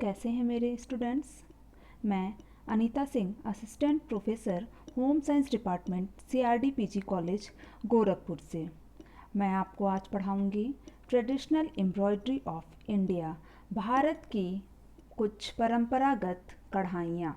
कैसे हैं मेरे स्टूडेंट्स। मैं Anita Singh, assistant professor home science department CRD PG college Gorakhpur से। मैं आपको आज पढ़ाऊंगी traditional embroidery of India, Bharat की कुछ परंपरागत कढ़ाइयाँ।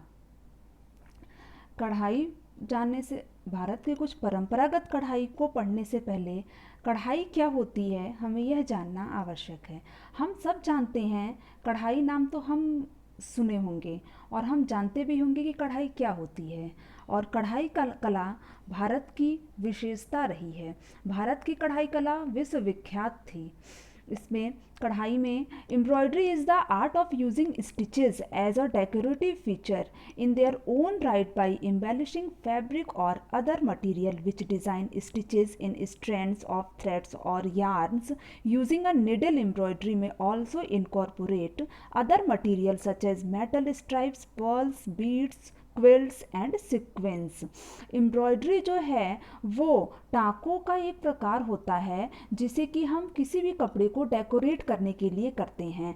कढ़ाई जानने से भारत के कुछ परंपरागत कढ़ाई को पढ़ने से पहले कढ़ाई क्या होती है हमें यह जानना आवश्यक है। हम सब जानते हैं, कढ़ाई नाम तो हम सुने होंगे और हम जानते भी होंगे कि कढ़ाई क्या होती है। और कढ़ाई कला भारत की विशेषता रही है। भारत की कढ़ाई कला विश्वविख्यात थी। इसमें कढ़ाई में embroidery is the art of using stitches as a decorative feature in their own right by embellishing fabric or other material which design stitches in strands of threads or yarns. Using a needle embroidery may also incorporate other materials such as metal stripes, pearls, beads, quilts and sequence. Embroidery जो है वो टाँकों का एक प्रकार होता है जिसे कि हम किसी भी कपड़े को डेकोरेट करने के लिए करते हैं।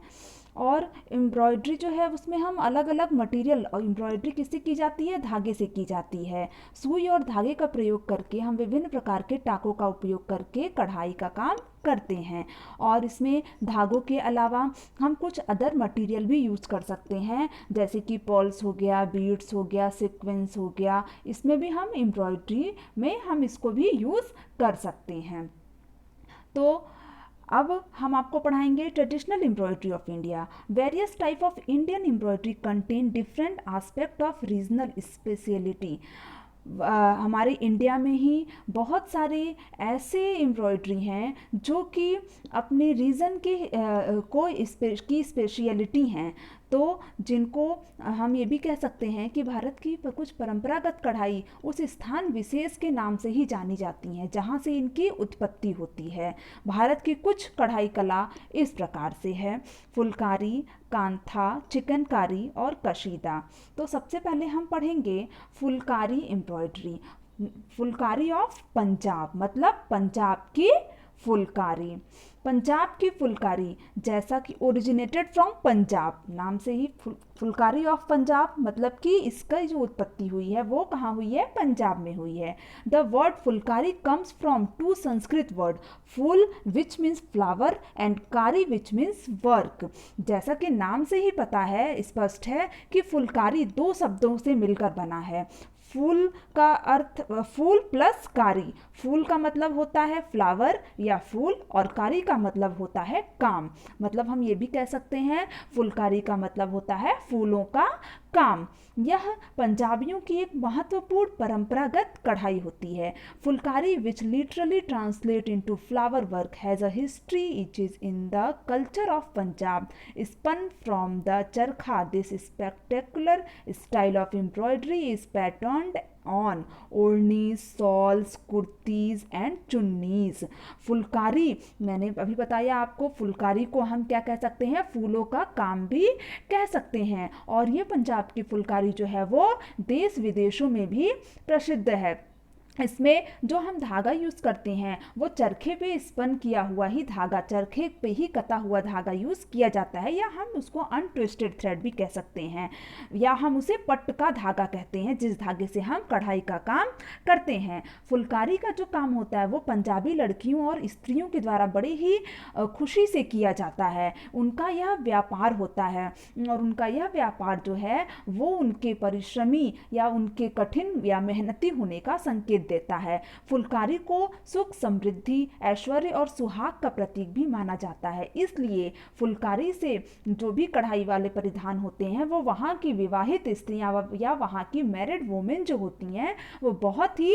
और एम्ब्रॉयडरी जो है उसमें हम अलग अलग मटेरियल, और एम्ब्रॉयडरी किससे की जाती है, धागे से की जाती है। सुई और धागे का प्रयोग करके हम विभिन्न प्रकार के टाकों का उपयोग करके कढ़ाई का काम करते हैं। और इसमें धागों के अलावा हम कुछ अदर मटेरियल भी यूज़ कर सकते हैं, जैसे कि पर्ल्स हो गया, बीड्स हो गया, सीक्वेंस हो गया। इसमें भी हम एम्ब्रॉयडरी में हम इसको भी यूज़ कर सकते हैं। तो अब हम आपको पढ़ाएंगे traditional embroidery of India. Various type of Indian embroidery contain different aspect of regional speciality. हमारे इंडिया में ही बहुत सारे ऐसे एम्ब्रॉयडरी हैं जो कि अपने रीजन के की स्पेशलिटी हैं, तो जिनको हम ये भी कह सकते हैं कि भारत की कुछ परंपरागत कढ़ाई उस स्थान विशेष के नाम से ही जानी जाती हैं जहाँ से इनकी उत्पत्ति होती है। भारत की कुछ कढ़ाई कला इस प्रकार से है: फुलकारी, कांथा, चिकनकारी और कशीदा। तो सबसे पहले हम पढ़ेंगे फुलकारी एम्ब्रॉयडरी। फुलकारी ऑफ पंजाब मतलब पंजाब की फुलकारी। पंजाब की फुलकारी जैसा कि ओरिजिनेटेड फ्रॉम पंजाब, नाम से ही फुलकारी ऑफ पंजाब मतलब कि इसका जो उत्पत्ति हुई है वो कहाँ हुई है, पंजाब में हुई है। The word phulkari comes from two Sanskrit word, phul which means flower and kari which means work. जैसा कि नाम से ही पता है, स्पष्ट है कि फुलकारी दो शब्दों से मिलकर बना है। फूल का अर्थ फूल प्लस कारी। फूल का मतलब होता है फ्लावर या फूल, और कारी का मतलब होता है काम। मतलब हम ये भी कह सकते हैं फुलकारी का मतलब होता है फूलों का काम। यह पंजाबियों की एक महत्वपूर्ण परंपरागत कढ़ाई होती है। Phulkari which literally translate into flower work has a history each is in the culture of Punjab spun from the charkha. This spectacular style of embroidery is patterned on odhnis, shawls, kurtis and chunnis. Phulkari, मैंने अभी बताया आपको, फुलकारी को हम क्या कह सकते हैं, फूलों का काम भी कह सकते हैं। और ये पंजाब की फुलकारी जो है वो देश विदेशों में भी प्रसिद्ध है। इसमें जो हम धागा यूज़ करते हैं वो चरखे पे स्पन किया हुआ ही धागा, चरखे पे ही कता हुआ धागा यूज़ किया जाता है, या हम उसको अनट्विस्टेड थ्रेड भी कह सकते हैं, या हम उसे पट्ट का धागा कहते हैं जिस धागे से हम कढ़ाई का काम करते हैं। फुलकारी का जो काम होता है वो पंजाबी लड़कियों और स्त्रियों के द्वारा बड़े ही खुशी से किया जाता है। उनका यह व्यापार होता है, और उनका यह व्यापार जो है वो उनके परिश्रमी या उनके कठिन या मेहनती होने का संकेत देता है। फुलकारी को सुख, समृद्धि, ऐश्वर्य और सुहाग का प्रतीक भी माना जाता है। इसलिए फुलकारी से जो भी कढ़ाई वाले परिधान होते हैं वो वहाँ की विवाहित स्त्रियां या वहाँ की मैरिड वुमेन जो होती हैं वो बहुत ही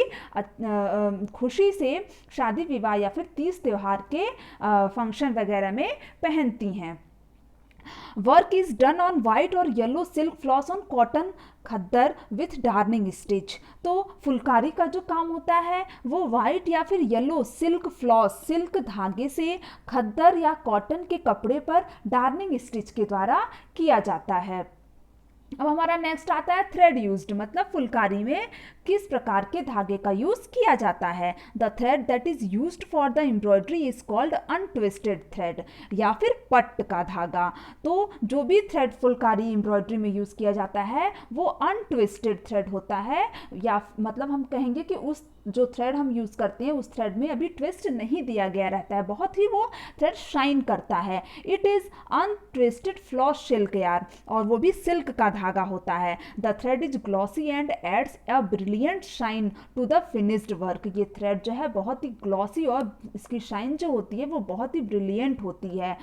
खुशी से शादी विवाह या फिर तीज त्योहार के फंक्शन वगैरह में पहनती हैं। Work is done on white और yellow silk floss on cotton khaddar with darning stitch. तो फुलकारी का जो काम होता है वो वाइट या फिर येलो सिल्क फ्लॉस, सिल्क धागे से खद्दर या कॉटन के कपड़े पर डार्निंग स्टिच के द्वारा किया जाता है। अब हमारा नेक्स्ट आता है थ्रेड यूज्ड, मतलब फुलकारी में किस प्रकार के धागे का यूज किया जाता है। The thread that is used for the embroidery is called untwisted thread, या फिर पट्ट का धागा। तो जो भी थ्रेड फुलकारी एम्ब्रॉयडरी में यूज किया जाता है वो अनट्विस्टेड थ्रेड होता है, या मतलब हम कहेंगे कि उस जो थ्रेड हम यूज करते हैं उस थ्रेड में अभी ट्विस्ट नहीं दिया गया रहता है, बहुत ही वो थ्रेड शाइन करता है। It is untwisted floss silk yarn, और वो भी सिल्क का धागा होता है। The thread is glossy and adds a brilliant shine to the finished work. ये थ्रेड जो है बहुत ही ग्लॉसी और इसकी शाइन जो होती है वो बहुत ही ब्रिलियंट होती है।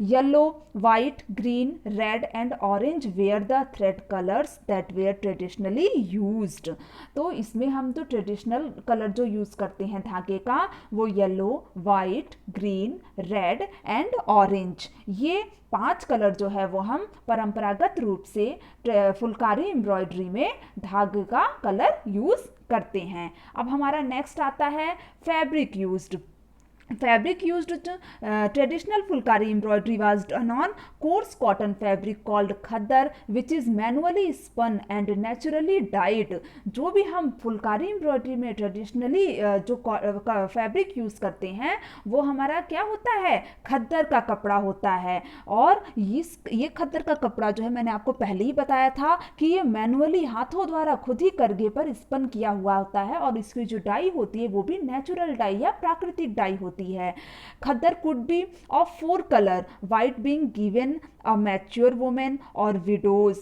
Yellow, white, green, red and orange were the thread colours that were traditionally used. तो इसमें हम तो ट्रेडिशनल कलर जो यूज़ करते हैं धागे का वो yellow, white, green, red and orange, ये 5 कलर जो है वो हम परंपरागत रूप से फुलकारी एम्ब्रॉयडरी में धागे का कलर यूज़ करते हैं। अब हमारा नेक्स्ट आता है fabric used. Fabric used traditional fulkari embroidery was done on coarse cotton fabric called khaddar which is manually spun and naturally dyed। जो भी हम फुलकारी एम्ब्रॉयडरी में ट्रेडिशनली जो फैब्रिक यूज़ करते हैं वो हमारा क्या होता है, खद्दर का कपड़ा होता है। और ये खद्दर का कपड़ा जो है मैंने आपको पहले ही बताया था कि ये मैनुअली हाथों द्वारा खुद ही करगे पर स्पन किया हुआ होता है, और इसकी जो डाई होती है वो भी नेचुरल डाई या प्राकृतिक डाई होती है। Khaddar could be of 4 colour, white being given a mature women और widows,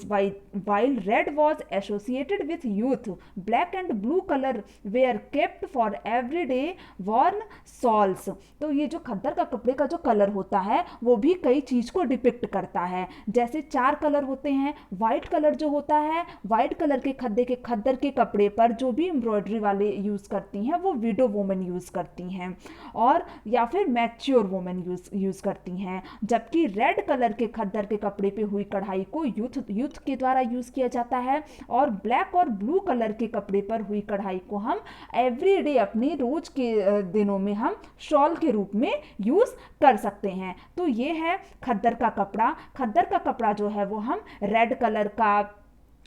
while red was associated with youth, black and blue color were kept for everyday worn shawls। तो ये जो खद्दर का कपड़े का जो कलर होता है वो भी कई चीज को डिपिक्ट करता है। जैसे 4 कलर होते हैं, वाइट कलर जो होता है, वाइट कलर के खद्दर के कपड़े पर जो भी एम्ब्रॉयडरी वाले यूज करती हैं वो विडो वुमेन यूज करती हैं, और या फिर मैच्योर वुमेन यूज करती हैं। जबकि रेड कलर के खद्दर के कपड़े पे हुई कढ़ाई को यूथ के द्वारा यूज किया जाता है, और ब्लैक और ब्लू कलर के कपड़े पर हुई कढ़ाई को हम एवरीडे अपने रोज के दिनों में हम शॉल के रूप में यूज कर सकते हैं। तो ये है खद्दर का कपड़ा। खद्दर का कपड़ा जो है वो हम रेड कलर का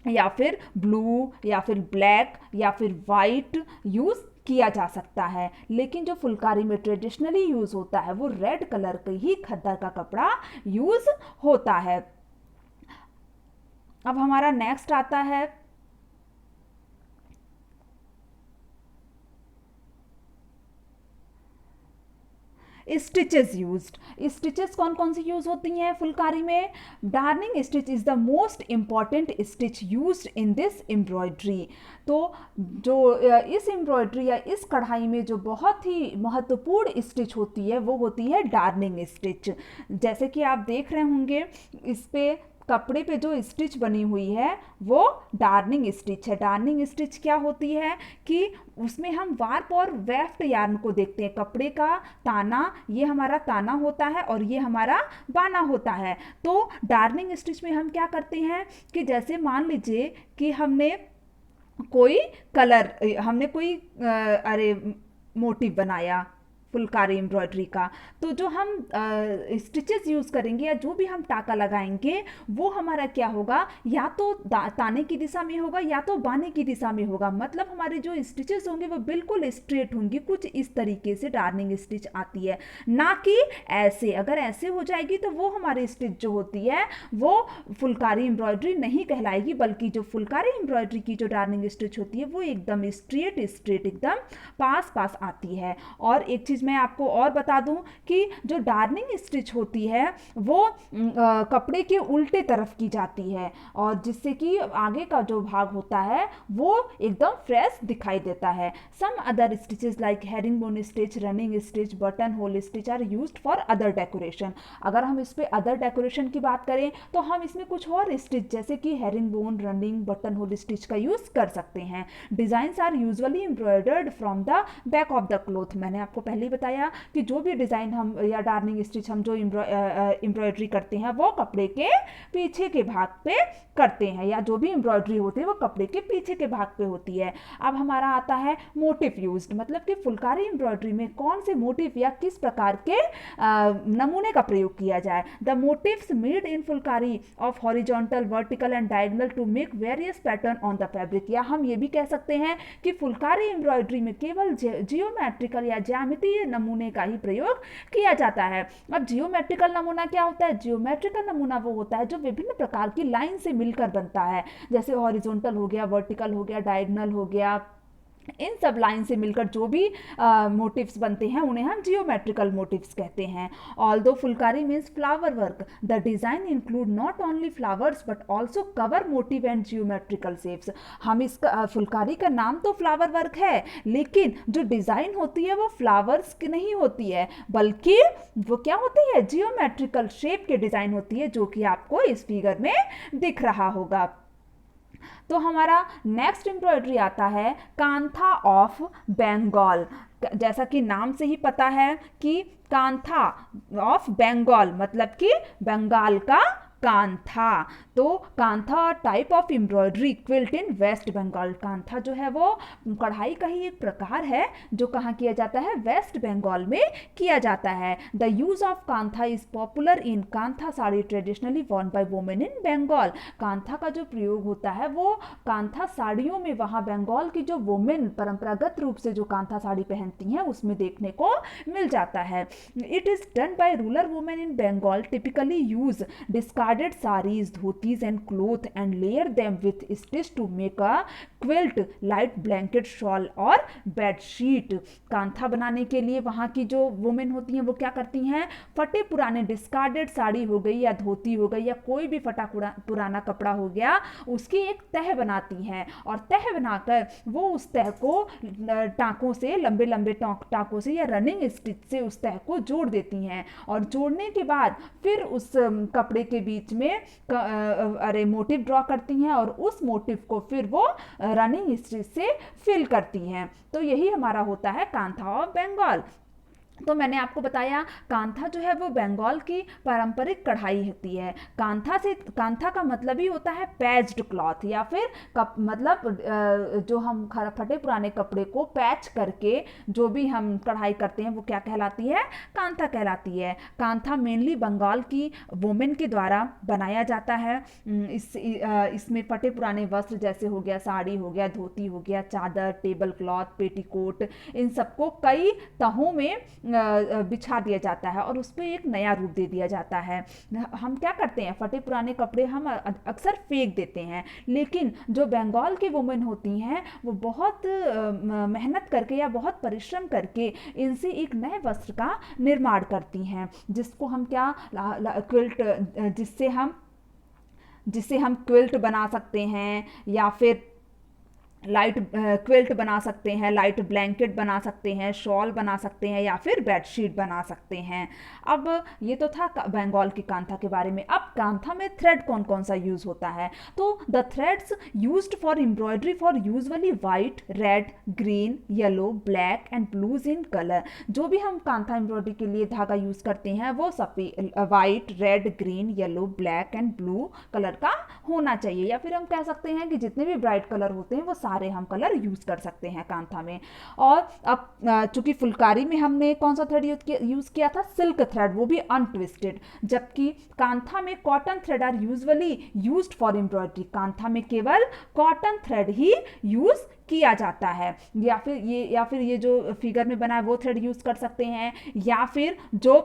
या फिर ब्लू या फिर ब्लैक या फिर वाइट यूज किया जा सकता है, लेकिन जो फुलकारी में ट्रेडिशनली यूज होता है वो रेड कलर का ही खद्दर का कपड़ा यूज होता है। अब हमारा नेक्स्ट आता है स्टिचेस यूज्ड। स्टिचेस कौन कौन सी यूज होती हैं फुलकारी में? Darning stitch is the most important stitch used in this embroidery. तो जो इस एम्ब्रॉयडरी या इस कढ़ाई में जो बहुत ही महत्वपूर्ण स्टिच होती है वो होती है डार्निंग स्टिच। जैसे कि आप देख रहे होंगे इस पे कपड़े पे जो स्टिच बनी हुई है वो डार्निंग स्टिच है। डार्निंग स्टिच क्या होती है कि उसमें हम वार्प और वेफ्ट यार्न को देखते हैं। कपड़े का ताना, ये हमारा ताना होता है और ये हमारा बाना होता है। तो डार्निंग स्टिच में हम क्या करते हैं कि जैसे मान लीजिए कि हमने कोई मोटिव बनाया फुलकारी एम्ब्रॉयडरी का, तो जो हम स्टिचेस यूज़ करेंगे या जो भी हम टाका लगाएंगे वो हमारा क्या होगा, या तो ताने की दिशा में होगा या तो बाने की दिशा में होगा। मतलब हमारे जो स्टिचेस होंगे वो बिल्कुल स्ट्रेट होंगी, कुछ इस तरीके से डार्निंग स्टिच आती है, ना कि ऐसे। अगर ऐसे हो जाएगी तो वो हमारी स्टिच जो होती है वो फुलकारी एम्ब्रॉयडरी नहीं कहलाएगी, बल्कि जो फुलकारी एम्ब्रॉयडरी की जो डार्निंग स्टिच होती है वो एकदम स्ट्रेट एकदम पास आती है। और एक चीज़ मैं आपको और बता दूं कि जो डार्निंग स्टिच होती है वो कपड़े के उल्टे तरफ की जाती है, और जिससे कि आगे का जो भाग होता है वो एकदम फ्रेश दिखाई देता है। Some other stitches like herringbone stitch, running stitch, buttonhole stitch are used for other decoration. अगर हम इस पे अदर डेकोरेशन की बात करें तो हम इसमें कुछ और स्टिच जैसे कि herringbone, running, buttonhole stitch का यूज कर सकते हैं। Designs are usually embroidered from the back of the cloth. मैंने आपको पहले बताया कि जो भी डिज़ाइन हम या डार्निंग स्टिच हम जो एम्ब्रॉयडरी करते हैं वो कपड़े के पीछे के भाग पे करते हैं, या जो भी एम्ब्रॉयडरी होती है वो कपड़े के पीछे के भाग पे होती है। अब हमारा आता है मोटिव यूज्ड, मतलब कि फुलकारी एम्ब्रॉयडरी में कौन से मोटिव या किस प्रकार के नमूने का प्रयोग किया जाए। The motifs made in phulkari of horizontal, vertical and diagonal to make various pattern on the fabric, या हम ये भी कह सकते हैं कि फुलकारी एम्ब्रॉयडरी में केवल जियोमेट्रिकल या ज्यामितीय नमूने का ही प्रयोग किया जाता है। अब जियोमेट्रिकल नमूना क्या होता है? जियोमेट्रिकल नमूना वो होता है जो विभिन्न प्रकार की लाइन से मिलकर बनता है, जैसे हॉरिजॉन्टल हो गया, वर्टिकल हो गया, डायगोनल हो गया, इन सब लाइन से मिलकर जो भी मोटिव्स बनते हैं उन्हें हम जियोमेट्रिकल मोटिव्स कहते हैं। Although Phulkari means flower work, the design include not only flowers but also cover motive and geometrical shapes. हम इसका फुलकारी का नाम तो फ्लावर वर्क है, लेकिन जो डिज़ाइन होती है वो फ्लावर्स की नहीं होती है, बल्कि वो क्या होती है? जियोमेट्रिकल शेप के डिज़ाइन होती है, जो कि आपको इस फिगर में दिख रहा होगा। तो हमारा नेक्स्ट एम्ब्रॉयडरी आता है कांथा ऑफ बंगाल। जैसा कि नाम से ही पता है कि कांथा ऑफ बंगाल मतलब कि बंगाल का कांथा। तो kantha type of embroidery quilt in West Bengal. Kantha जो है वो कढ़ाई का ही एक प्रकार है जो कहाँ किया जाता है? वेस्ट बंगाल में किया जाता है। The use of kantha is popular in kantha sari traditionally worn by women in Bengal. Kantha का जो प्रयोग होता है वो कांथा साड़ियों में, वहाँ बंगाल की जो वुमेन परंपरागत रूप से जो कांथा साड़ी पहनती हैं उसमें देखने को मिल जाता है। It is done by rural women in Bengal, typically use discarded sarees, dhotis and cloth and layer them with stitch to make a quilt, light blanket, shawl और बेड शीट। कांथा बनाने के लिए वहाँ की जो वुमेन होती हैं वो क्या करती हैं? फटे पुराने डिस्कार्डेड साड़ी हो गई या धोती हो गई या कोई भी फटा पुराना कपड़ा हो गया, उसकी एक तह बनाती हैं और तह बनाकर वो उस तह को टाँकों से, लंबे लंबे टाँकों से या रनिंग स्टिच से उस तह को जोड़ देती हैं, और जोड़ने के बाद फिर उस कपड़े के बीच में मोटिव ड्रॉ करती हैं और उस मोटिव को फिर वो रनिंग स्टिच से फिल करती हैं। तो यही हमारा होता है कांथा ऑफ बंगाल। तो मैंने आपको बताया कांथा जो है वो बंगाल की पारंपरिक कढ़ाई होती है। कांथा का मतलब ही होता है पैच्ड क्लॉथ, या फिर मतलब जो हम फटे पुराने कपड़े को पैच करके जो भी हम कढ़ाई करते हैं वो क्या कहलाती है? कांथा कहलाती है। कांथा मेनली बंगाल की वुमेन के द्वारा बनाया जाता है। इसमें फटे पुराने वस्त्र जैसे हो गया, साड़ी हो गया, धोती हो गया, चादर, टेबल क्लॉथ, पेटीकोट, इन सबको कई तहों में बिछा दिया जाता है और उस पर एक नया रूप दे दिया जाता है। हम क्या करते हैं? फटे पुराने कपड़े हम अक्सर फेंक देते हैं, लेकिन जो बंगाल की वुमेन होती हैं वो बहुत मेहनत करके या बहुत परिश्रम करके इनसे एक नए वस्त्र का निर्माण करती हैं, जिसको हम क्या क्विल्ट, जिससे हम क्विल्ट बना सकते हैं, या फिर लाइट क्विल्ट बना सकते हैं, लाइट ब्लैंकेट बना सकते हैं, शॉल बना सकते हैं, या फिर बेडशीट बना सकते हैं। अब ये तो था बंगाल की कांथा के बारे में। अब कांथा में थ्रेड कौन कौन सा यूज होता है? तो the threads used for embroidery for usually white, red, green, yellow, black and blues in colour. जो भी हम कांथा एम्ब्रॉयडरी के लिए धागा यूज करते हैं वो सफेद, white, red, green, yellow, black and blue colour का होना चाहिए, या फिर हम कह सकते हैं कि जितने भी ब्राइट कलर होते हैं वो सारे हम कलर यूज कर सकते हैं कांथा में। और अब चूंकि फुलकारी में हमने कौन सा थ्रेड यूज किया था? सिल्क थ्रेड, वो भी अनट्विस्टेड, जबकि कांथा में cotton thread are usually used for embroidery. Kantha में केवल कॉटन थ्रेड ही यूज किया जाता है, या फिर ये जो फिगर में बना है वो थ्रेड यूज कर सकते हैं, या फिर जो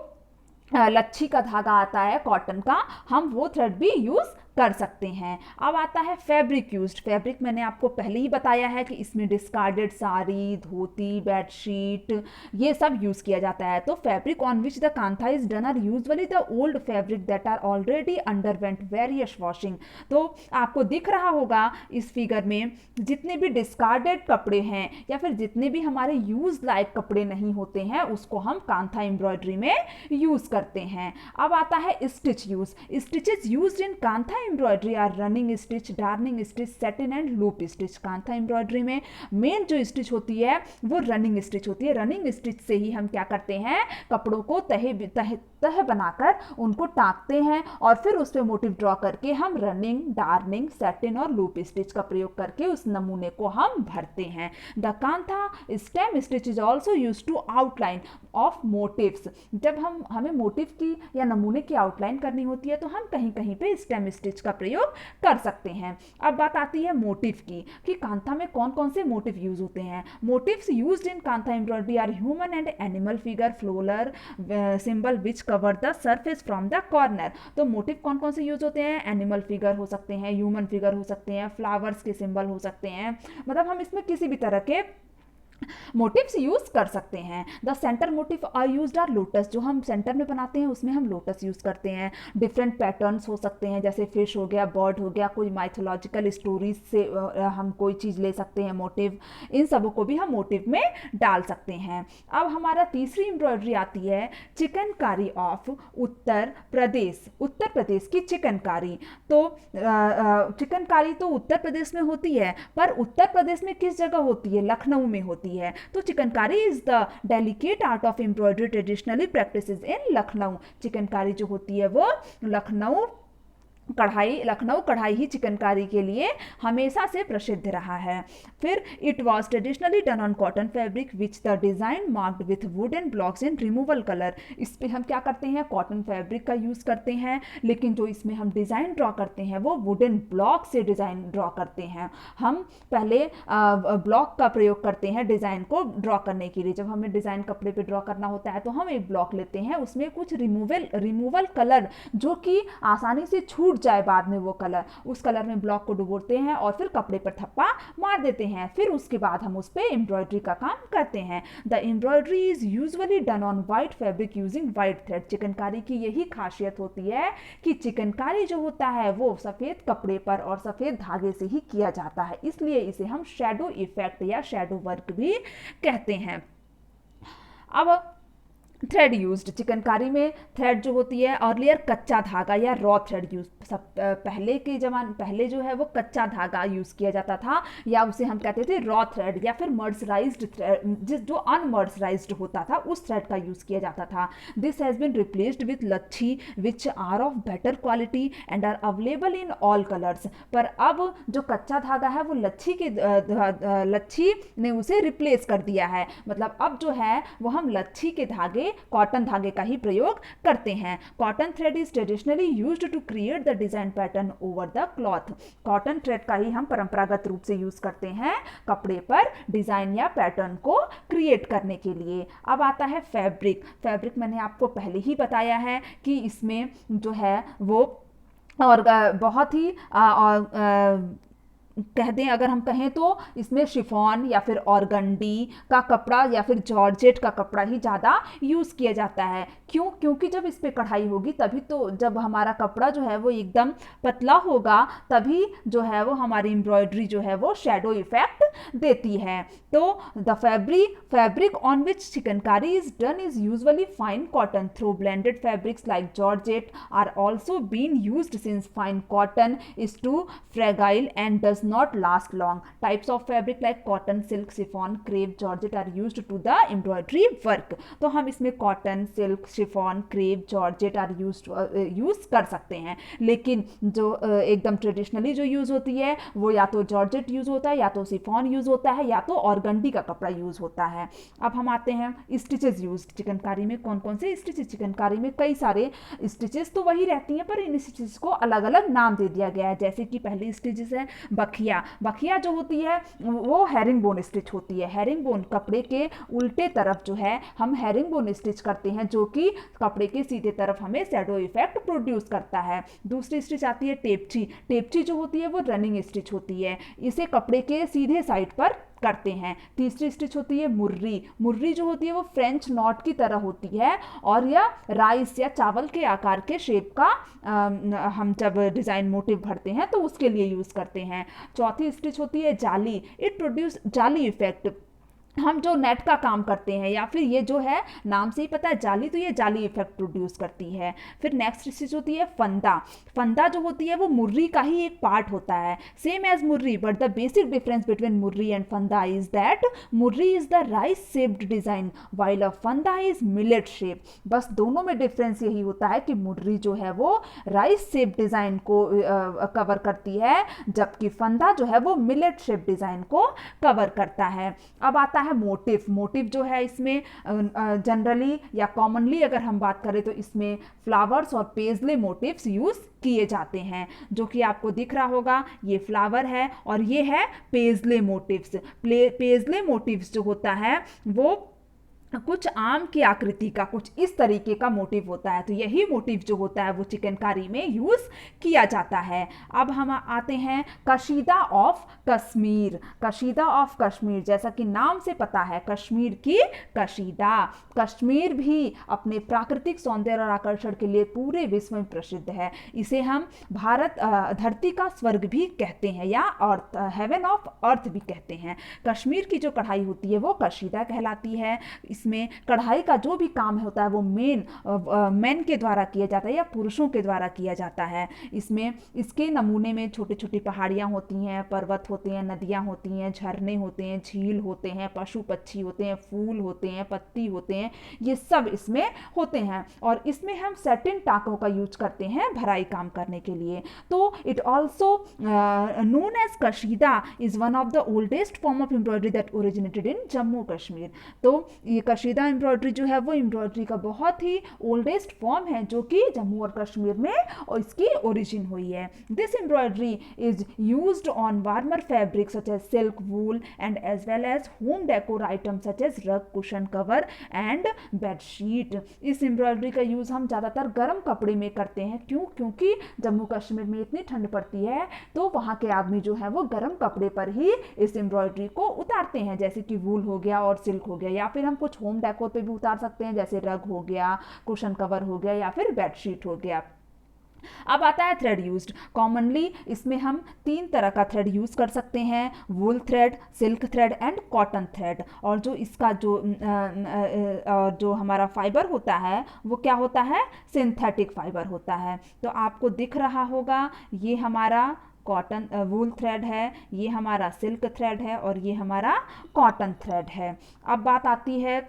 लच्छी का धागा आता है कॉटन का, हम वो थ्रेड भी यूज कर सकते हैं। अब आता है फैब्रिक यूज्ड। फैब्रिक मैंने आपको पहले ही बताया है कि इसमें डिस्कार्डेड साड़ी, धोती, बेडशीट, ये सब यूज किया जाता है। तो fabric on which the kantha is done are usually the old fabric that are already underwent various washing. तो आपको दिख रहा होगा इस फिगर में जितने भी डिस्कार्डेड कपड़े हैं या फिर जितने भी हमारे यूज लायक कपड़े नहीं होते हैं उसको हम कांथा एम्ब्रॉयडरी में यूज करते हैं। अब आता है stitch use. Stitches used in kantha embroidery are running stitch, darning stitch, satin and loop stitch. Kantha embroidery में मेन जो स्टिच होती है वो रनिंग स्टिच होती है। रनिंग स्टिच से ही हम क्या करते हैं, कपड़ों को तह बनाकर उनको टाँकते हैं और फिर उस पर मोटिव ड्रॉ करके हम रनिंग, डार्निंग, सेटिन और लूप स्टिच का प्रयोग करके उस नमूने को हम भरते हैं। The kantha stem stitch is also use to outline of motifs. जब हमें मोटिव की या नमूने की आउटलाइन करनी होती है तो हम कहीं कहीं पे स्टेम स्टिच का प्रयोग कर सकते हैं। अब बात आती है मोटिव की कि कांथा में कौन कौन से मोटिव यूज होते हैं। Motifs used in kantha embroidery are human and animal figure, floral symbol which cover the surface from the corner. तो मोटिव कौन कौन से यूज होते हैं, एनिमल फिगर हो सकते हैं, ह्यूमन फिगर हो सकते हैं, फ्लावर्स के सिंबल हो सकते हैं, मतलब हम इसमें किसी भी तरह के मोटिव्स यूज कर सकते हैं। The centre motif are used are lotus, जो हम सेंटर में बनाते हैं उसमें हम लोटस यूज करते हैं। डिफरेंट पैटर्न्स हो सकते हैं, जैसे फिश हो गया, बर्ड हो गया, कोई माइथोलॉजिकल स्टोरीज से हम कोई चीज़ ले सकते हैं मोटिव, इन सबों को भी हम मोटिव में डाल सकते हैं। अब हमारा तीसरी एम्ब्रॉयडरी आती है चिकनकारी ऑफ उत्तर प्रदेश। उत्तर प्रदेश की चिकनकारी, तो चिकनकारी तो उत्तर प्रदेश में होती है, पर उत्तर प्रदेश में किस जगह होती है, लखनऊ में होती है। तो chikankari is the delicate art of embroidery traditionally practices इन लखनऊ। चिकनकारी जो होती है वो लखनऊ कढ़ाई ही चिकनकारी के लिए हमेशा से प्रसिद्ध रहा है। फिर it was traditionally done on cotton fabric which the design marked with wooden blocks in removal colour. इस पे हम क्या करते हैं, कॉटन फैब्रिक का यूज़ करते हैं, लेकिन जो इसमें हम डिज़ाइन ड्रॉ करते हैं वो वुडन ब्लॉक से डिज़ाइन ड्रॉ करते हैं। हम पहले ब्लॉक का प्रयोग करते हैं डिज़ाइन को ड्रॉ करने के लिए। जब हमें डिज़ाइन कपड़े पे ड्रॉ करना होता है तो हम एक ब्लॉक लेते हैं, उसमें कुछ रिमूवल कलर जो कि आसानी से छूट जाए बाद में वो कलर, उस कलर में ब्लॉक को डुबोते हैं और फिर कपड़े पर थप्पा मार देते हैं। फिर उसके बाद हम उस पर एम्ब्रॉयडरी का काम करते हैं। The embroidery is usually done on white fabric using white thread. Chikankari की यही खासियत होती है कि चिकनकारी जो होता है वो सफ़ेद कपड़े पर और सफ़ेद धागे से ही किया जाता है, इसलिए इसे हम शैडो इफेक्ट या शैडो वर्क भी कहते हैं। अब थ्रेड यूज्ड, चिकनकारी में थ्रेड जो होती है अर्लियर कच्चा धागा या रॉ थ्रेड यूज, सब पहले जो है वो कच्चा धागा यूज़ किया जाता था, या उसे हम कहते थे रॉ थ्रेड, या फिर मर्सराइज्ड थ्रेड जो अनमर्सराइज्ड होता था उस थ्रेड का यूज़ किया जाता था। This has been replaced with lachhi which are of better quality and are available in all colours. पर अब जो कच्चा धागा है वो लच्छी ने उसे रिप्लेस कर दिया है, मतलब अब जो है वो हम लच्छी के धागे, कॉटन धागे का ही प्रयोग करते हैं। Cotton thread is traditionally used to create the design pattern over the cloth. Cotton thread का ही हम परंपरागत रूप से यूज करते हैं कपड़े पर डिजाइन या पैटर्न को क्रिएट करने के लिए। अब आता है फैब्रिक। फैब्रिक मैंने आपको पहले ही बताया है कि इसमें जो है वो और बहुत ही कह दें, अगर हम कहें तो इसमें शिफॉन या फिर ऑर्गंडी का कपड़ा या फिर जॉर्जेट का कपड़ा ही ज़्यादा यूज़ किया जाता है। क्यों? क्योंकि जब इस पर कढ़ाई होगी तभी तो, जब हमारा कपड़ा जो है वो एकदम पतला होगा तभी जो है वो हमारी एम्ब्रॉयडरी जो है वो शैडो इफेक्ट देती है। तो the fabric on which chikankari is done is usually fine cotton, through blended fabrics like georgette are also been used since fine cotton is too fragile and does not last long. Types of fabric like cotton, silk, chiffon, crepe, georgette are used to the embroidery work. तो हम इसमें cotton, silk, chiffon, crepe, georgette are use कर सकते हैं, लेकिन जो एकदम traditionally जो यूज़ होती है वो या तो जॉर्जेट यूज़ होता है, या तो शिफॉन यूज़ होता है, या तो ऑर्गंडी का कपड़ा यूज़ होता है। अब हम आते हैं स्टिचेस यूज। चिकनकारी में कौन कौन से स्टिचेस? चिकनकारी में कई सारे स्टिचेस तो वही रहती हैं, पर इन स्टिचेस को अलग अलग नाम दे दिया गया है। जैसे कि पहली स्टिचेस है बखिया जो होती है वो हेरिंग बोन स्टिच होती है। हेरिंग बोन, कपड़े के उल्टे तरफ जो है हम हेरिंग बोन स्टिच करते हैं, जो कि कपड़े के सीधे तरफ हमें शैडो इफेक्ट प्रोड्यूस करता है। दूसरी स्टिच आती है टेपची। टेपची जो होती है वो रनिंग स्टिच होती है, इसे कपड़े के सीधे साइड पर करते हैं। तीसरी स्टिच होती है मुर्री। मुर्री जो होती है वो फ्रेंच नॉट की तरह होती है, और यह राइस या चावल के आकार के शेप का हम जब डिज़ाइन मोटिव भरते हैं तो उसके लिए यूज़ करते हैं। चौथी स्टिच होती है जाली। इट प्रोड्यूस जाली इफेक्ट। हम जो नेट का काम करते हैं, या फिर ये जो है नाम से ही पता है जाली, तो ये जाली इफेक्ट प्रोड्यूस करती है। फिर नेक्स्ट चीज होती है फंदा। फंदा जो होती है वो मुर्री का ही एक पार्ट होता है, सेम एज मुर्री, but the basic difference between मुर्री एंड फंदा इज दैट मुर्री is the rice shaped design while a फंदा इज मिलेट शेप। बस दोनों में डिफरेंस यही होता है कि मुर्री जो है वो राइस शेप डिजाइन को कवर करती है, जबकि फंदा जो है वो मिलेट शेप डिजाइन को कवर करता है। अब आता है मोटिव। मोटिव जो है इसमें जनरली या कॉमनली अगर हम बात करें तो इसमें फ्लावर्स और पेजले मोटिव्स यूज किए जाते हैं, जो कि आपको दिख रहा होगा, ये फ्लावर है और ये है पेजले मोटिव्स। पेजले मोटिव्स जो होता है वो कुछ आम की आकृति का कुछ इस तरीके का मोटिव होता है, तो यही मोटिव जो होता है वो चिकनकारी में यूज किया जाता है। अब हम आते हैं कशीदा ऑफ कश्मीर। कशीदा ऑफ कश्मीर, जैसा कि नाम से पता है कश्मीर की कशीदा। कश्मीर भी अपने प्राकृतिक सौंदर्य और आकर्षण के लिए पूरे विश्व में प्रसिद्ध है। इसे हम भारत धरती का स्वर्ग भी कहते हैं, या अर्थ, हेवन ऑफ अर्थ भी कहते हैं। कश्मीर की जो कढ़ाई होती है वो कशीदा कहलाती है। इसमें कढ़ाई का जो भी काम होता है वो मेन के द्वारा किया जाता है या पुरुषों के द्वारा किया जाता है। इसमें इसके नमूने में छोटी छोटी पहाड़ियाँ होती हैं, पर्वत होते हैं, नदियाँ होती हैं, झरने होते हैं, झील होते हैं, पशु पक्षी होते हैं, फूल होते हैं, पत्ती होते हैं, ये सब इसमें होते हैं। और इसमें हम सैटिन टाकों का यूज करते हैं भराई काम करने के लिए। तो it also known as kashida is one of the oldest form of embroidery that originated in Jammu Kashmir. तो ये कशीदा एम्ब्रॉयडरी जो है वो एम्ब्रॉयडरी का बहुत ही ओल्डेस्ट फॉर्म है, जो कि जम्मू और कश्मीर में और इसकी ओरिजिन हुई है। This embroidery is used on warmer fabric such as silk, wool and as well as home decor item such as rug, cushion cover and bedsheet. इस एम्ब्रॉयडरी का यूज हम ज़्यादातर गर्म कपड़े में करते हैं। क्यों? क्योंकि जम्मू कश्मीर में इतनी ठंड पड़ती है, तो वहाँ के आदमी जो है वो गर्म कपड़े पर ही इस एम्ब्रॉयडरी को उतारते हैं, जैसे कि वूल हो गया और सिल्क हो गया, या फिर हम कुछ होम डेकोर पे भी उतार सकते हैं, जैसे रग हो गया, कुशन कवर हो गया, या फिर बेडशीट हो गया। अब आता है थ्रेड यूज्ड। कॉमनली इसमें हम 3 तरह का थ्रेड यूज कर सकते हैं, wool thread, silk thread and cotton thread. और जो इसका जो हमारा फाइबर होता है वो क्या होता है? सिंथेटिक फाइबर होता है। तो आपको दिख रहा होगा, ये हमारा कॉटन वूल थ्रेड है, ये हमारा सिल्क थ्रेड है और ये हमारा कॉटन थ्रेड है। अब बात आती है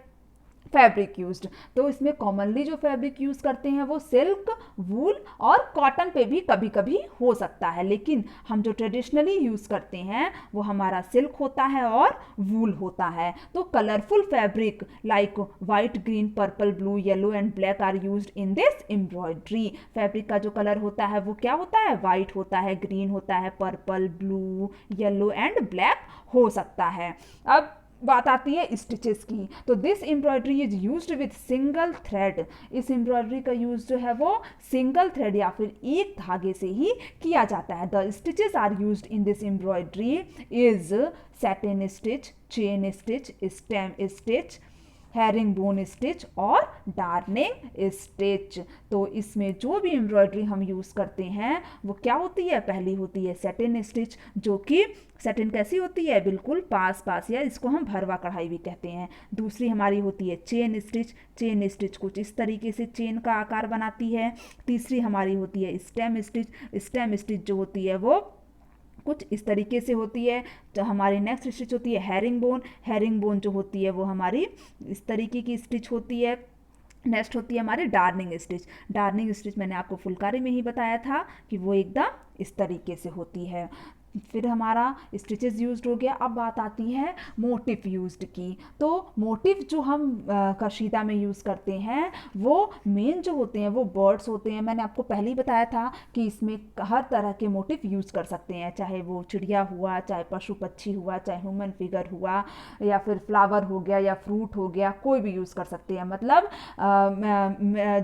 फैब्रिक यूज्ड। तो इसमें कॉमनली जो फैब्रिक यूज करते हैं वो सिल्क, वूल और कॉटन पे भी कभी कभी हो सकता है, लेकिन हम जो ट्रेडिशनली यूज करते हैं वो हमारा सिल्क होता है और वूल होता है। तो colourful fabric like white, green, purple, blue, yellow and black are used in this embroidery. Fabric का जो कलर होता है वो क्या होता है? वाइट होता है, ग्रीन होता है, purple, blue, yellow and black हो सकता है। अब बात आती है स्टिचेस की। तो this embroidery is used with single thread. इस एम्ब्रॉयडरी का यूज जो है वो सिंगल थ्रेड या फिर एक धागे से ही किया जाता है। The stitches are used in this embroidery is satin stitch, chain stitch, stem stitch, herringbone stitch और डार्निंग स्टिच। तो इसमें जो भी एम्ब्रॉयडरी हम यूज़ करते हैं वो क्या होती है? पहली होती है सैटिन स्टिच, जो कि सैटिन कैसी होती है? बिल्कुल पास पास, या इसको हम भरवा कढ़ाई भी कहते हैं। दूसरी हमारी होती है चेन स्टिच। चेन स्टिच कुछ इस तरीके से चेन का आकार बनाती है। तीसरी हमारी होती है स्टेम स्टिच। स्टेम स्टिच जो होती है वो कुछ इस तरीके से होती है। तो हमारी नेक्स्ट स्टिच होती है हैरिंग बोन। हैरिंग बोन जो होती है वो हमारी इस तरीके की स्टिच होती है। नेक्स्ट होती है हमारी डार्निंग स्टिच। डार्निंग स्टिच मैंने आपको फुलकारी में ही बताया था कि वो एकदम इस तरीके से होती है। फिर हमारा स्टिचेस यूज्ड हो गया। अब बात आती है मोटिव यूज्ड की। तो मोटिव जो हम कशीदा में यूज़ करते हैं वो मेन जो होते हैं वो बर्ड्स होते हैं। मैंने आपको पहले ही बताया था कि इसमें हर तरह के मोटिव यूज़ कर सकते हैं, चाहे वो चिड़िया हुआ, चाहे पशु पक्षी हुआ, चाहे ह्यूमन फिगर हुआ, या फिर फ्लावर हो गया या फ्रूट हो गया, कोई भी यूज़ कर सकते हैं। मतलब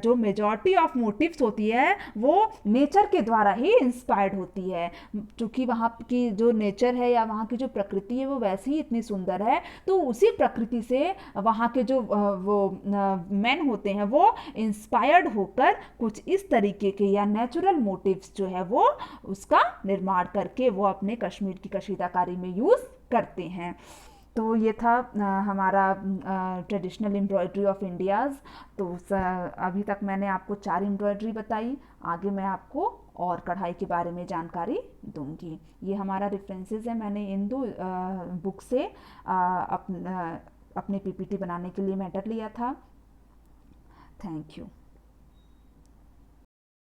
जो मेजॉरिटी ऑफ मोटिव्स होती है वो नेचर के द्वारा ही इंस्पायर्ड होती है, क्योंकि वहाँ की जो नेचर है या वहाँ की जो प्रकृति है वो वैसे ही इतनी सुंदर है। तो उसी प्रकृति से वहाँ के जो वो मैन होते हैं वो इंस्पायर्ड होकर कुछ इस तरीके के या नेचुरल मोटिव्स जो है वो उसका निर्माण करके वो अपने कश्मीर की कशीदाकारी में यूज़ करते हैं। तो ये था हमारा ट्रेडिशनल एम्ब्रॉयडरी ऑफ इंडियाज़। तो अभी तक मैंने आपको 4 एम्ब्रॉयडरी बताई। आगे मैं आपको और कढ़ाई के बारे में जानकारी दूंगी। ये हमारा रेफरेंसेस है, मैंने इन दो बुक से अपने पीपीटी बनाने के लिए मैटर लिया था। Thank you.